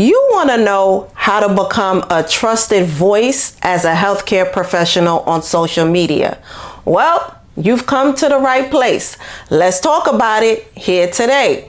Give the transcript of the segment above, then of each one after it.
You want to know how to become a trusted voice as a healthcare professional on social media? Well, you've come to the right place. Let's talk about it here today.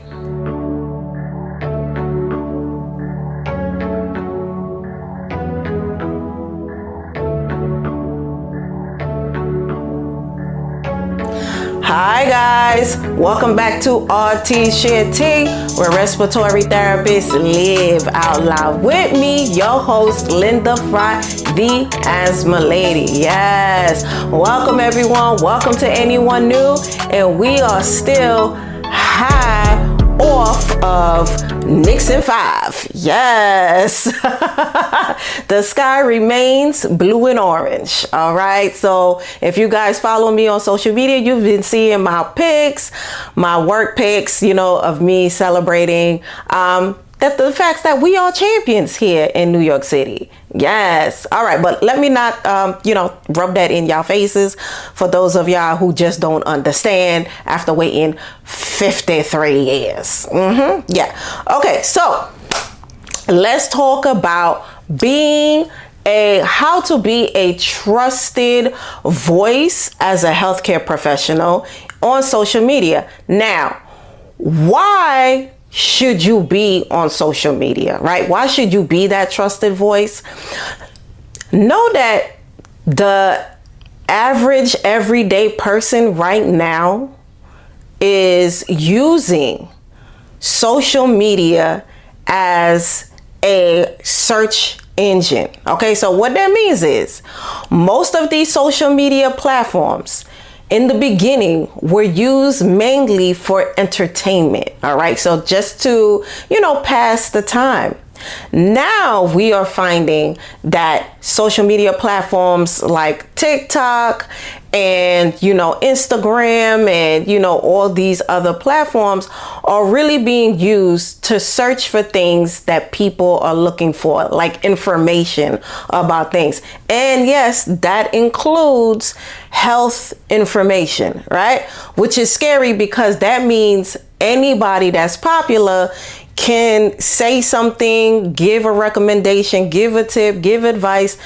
Hi guys, welcome back to RTs Share Tea, where respiratory therapists live out loud. With me, your host, Linda Fry, the Asthma Lady. Yes, welcome everyone, welcome to anyone new, and we are still high off of Nixon 5. Yes. The sky remains blue and orange. All right. So if you guys follow me on social media, you've been seeing my pics, my work pics, of me celebrating that the facts that we are champions here in New York City. Yes. All right. But let me not, rub that in y'all faces for those of y'all who just don't understand after waiting 53 years. Yeah. Okay. So let's talk about how to be a trusted voice as a healthcare professional on social media. Now, why should you be on social media, right? Why should you be that trusted voice? Know that the average everyday person right now is using social media as a search engine. Okay, so what that means is most of these social media platforms in the beginning were used mainly for entertainment. All right, so just to, pass the time. Now we are finding that social media platforms like TikTok and, Instagram and, all these other platforms are really being used to search for things that people are looking for, like information about things. And yes, that includes health information, right? Which is scary because that means anybody that's popular can say something, give a recommendation, give a tip, give advice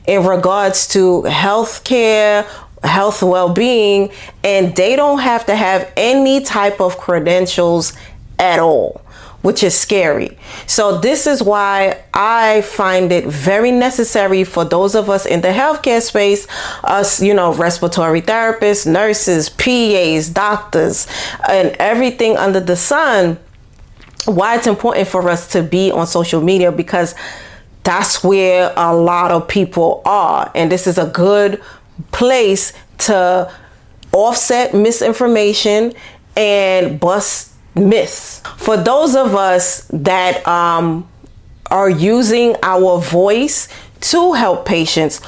in regards to healthcare, health well-being, and they don't have to have any type of credentials at all, which is scary. So this is why I find it very necessary for those of us in the healthcare space, us, respiratory therapists, nurses, PAs, doctors, and everything under the sun, why it's important for us to be on social media, because that's where a lot of people are. And this is a good place to offset misinformation and bust myths. For those of us that are using our voice to help patients,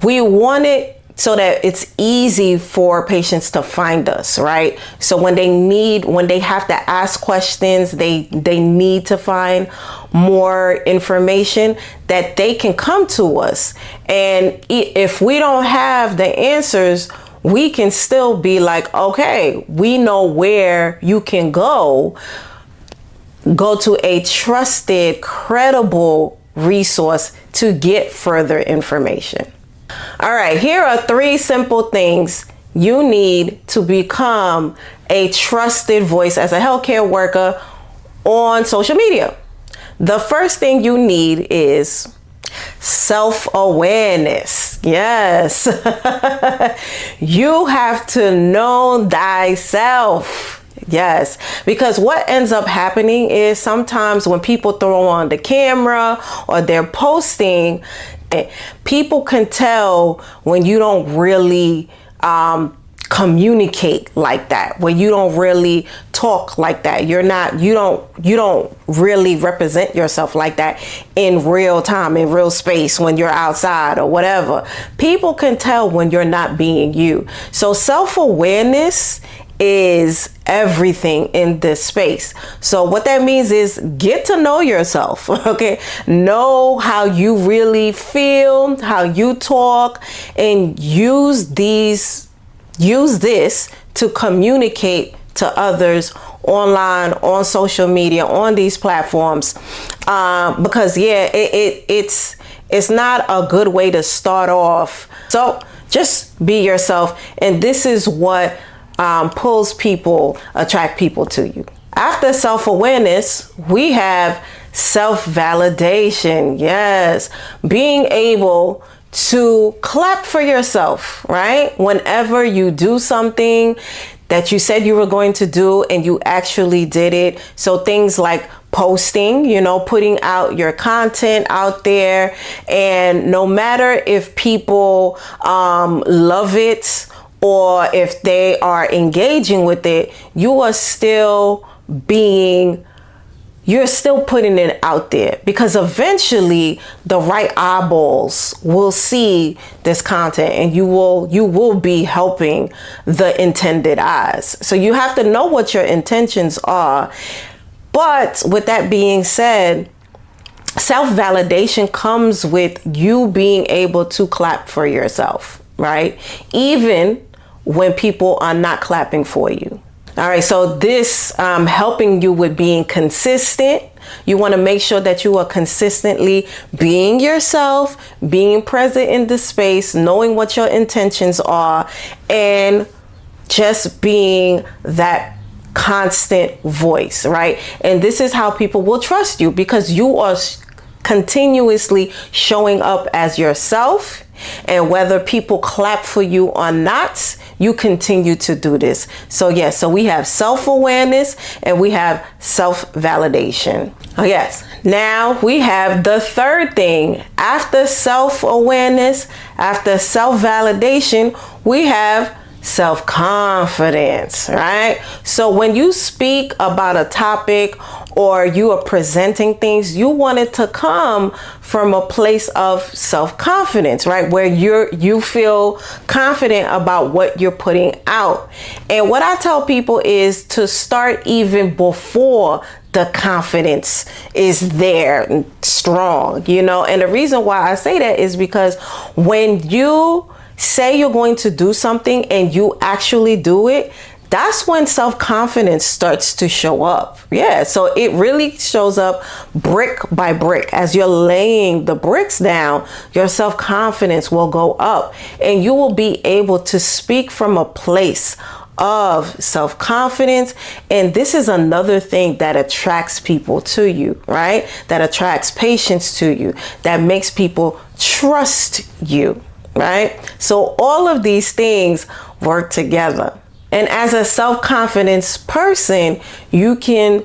we want it so that it's easy for patients to find us, right? So when they have to ask questions, they need to find more information, that they can come to us. And if we don't have the answers, we can still be like, okay, we know where you can go to a trusted, credible resource to get further information. All right, here are 3 simple things you need to become a trusted voice as a healthcare worker on social media. The first thing you need is self-awareness. Yes. You have to know thyself. Yes, because what ends up happening is sometimes when people throw on the camera or they're posting, people can tell when you don't really communicate like that, when you don't really talk like that. You don't really represent yourself like that in real time, in real space, when you're outside or whatever. People can tell when you're not being you. So self-awareness is everything in this space. So what that means is get to know yourself. Okay, know how you really feel, how you talk, and use this to communicate to others online, on social media, on these platforms, because it's not a good way to start off. So just be yourself, and this is what attract people to you. After self-awareness, we have self-validation. Yes, being able to clap for yourself, right? Whenever you do something that you said you were going to do and you actually did it. So things like posting, putting out your content out there, and no matter if people love it or if they are engaging with it, you're still putting it out there, because eventually the right eyeballs will see this content, and you will be helping the intended eyes. So you have to know what your intentions are. But with that being said, self-validation comes with you being able to clap for yourself, right? Even when people are not clapping for you. All right, so this helping you with being consistent. You want to make sure that you are consistently being yourself, being present in the space, knowing what your intentions are, and just being that constant voice, right? And this is how people will trust you, because you are continuously showing up as yourself. And whether people clap for you or not, you continue to do this. So yes, so we have self-awareness and we have self-validation. Oh yes. Now we have the third thing. After self-awareness, after self-validation, we have self-confidence, right? So when you speak about a topic or you are presenting things, you want it to come from a place of self-confidence, right? Where you feel confident about what you're putting out. And what I tell people is to start even before the confidence is there and strong, and the reason why I say that is because when you say you're going to do something and you actually do it, that's when self-confidence starts to show up. Yeah, so it really shows up brick by brick. As you're laying the bricks down, your self-confidence will go up, and you will be able to speak from a place of self-confidence. And this is another thing that attracts people to you, right? That attracts patients to you, that makes people trust you, right? So all of these things work together. And as a self-confidence person, you can,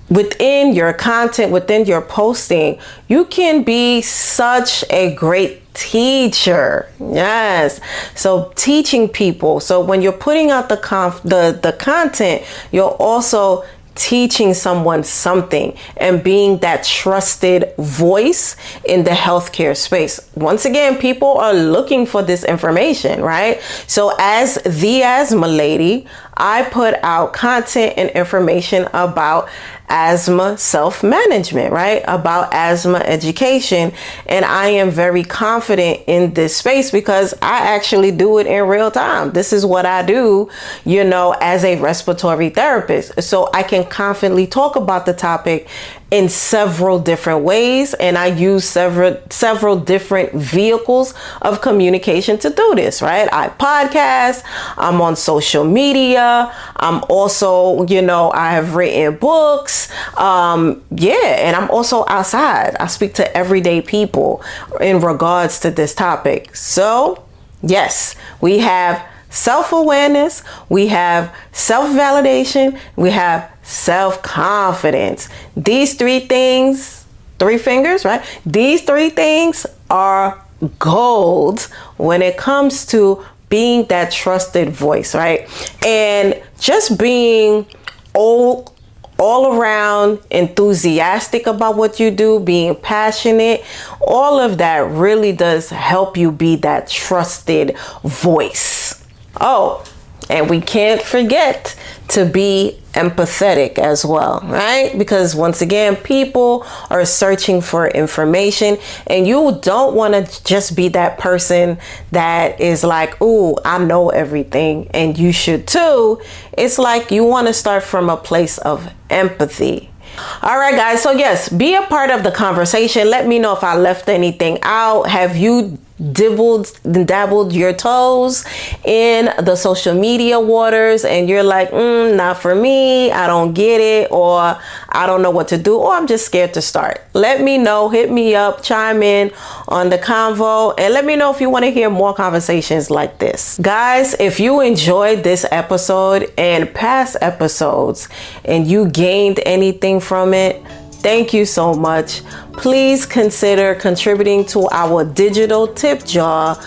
within your content, within your posting, you can be such a great teacher. Yes. So teaching people. So when you're putting out the content, you're also teaching someone something and being that trusted voice in the healthcare space. Once again, people are looking for this information, right? So as the asthma lady, I put out content and information about asthma self-management, right? About asthma education. And I am very confident in this space because I actually do it in real time. This is what I do, as a respiratory therapist. So I can confidently talk about the topic in several different ways, and I use several different vehicles of communication to do this, right? I podcast, I'm on social media, I'm also, I have written books, and I'm also outside. I speak to everyday people in regards to this topic. So yes, we have self-awareness, we have self-validation, we have self-confidence. These three things, 3 fingers, right? These 3 things are gold when it comes to being that trusted voice, right? And just being all around enthusiastic about what you do, being passionate, all of that really does help you be that trusted voice. Oh, and we can't forget to be empathetic as well, right? Because once again, people are searching for information, and you don't want to just be that person that is like, ooh, I know everything and you should too. It's like you want to start from a place of empathy. All right, guys. So yes, be a part of the conversation. Let me know if I left anything out. Have you dabbled your toes in the social media waters and you're like, not for me, I don't get it, or I don't know what to do, or I'm just scared to start? Let me know. Hit me up, chime in on the convo, and let me know if you want to hear more conversations like this. Guys, if you enjoyed this episode and past episodes and you gained anything from it, thank you so much. Please consider contributing to our digital tip jar.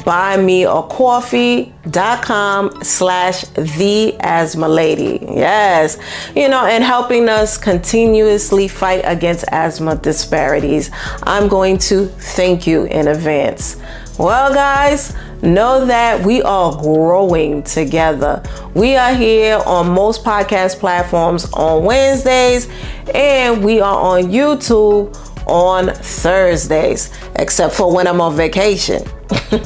buymeacoffee.com/theasthmalady. Yes, and helping us continuously fight against asthma disparities. I'm going to thank you in advance. Well, guys, know that we are growing together. We are here on most podcast platforms on Wednesdays, and we are on YouTube on Thursdays, except for when I'm on vacation. All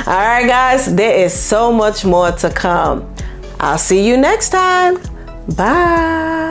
right, guys, there is so much more to come. I'll see you next time. Bye.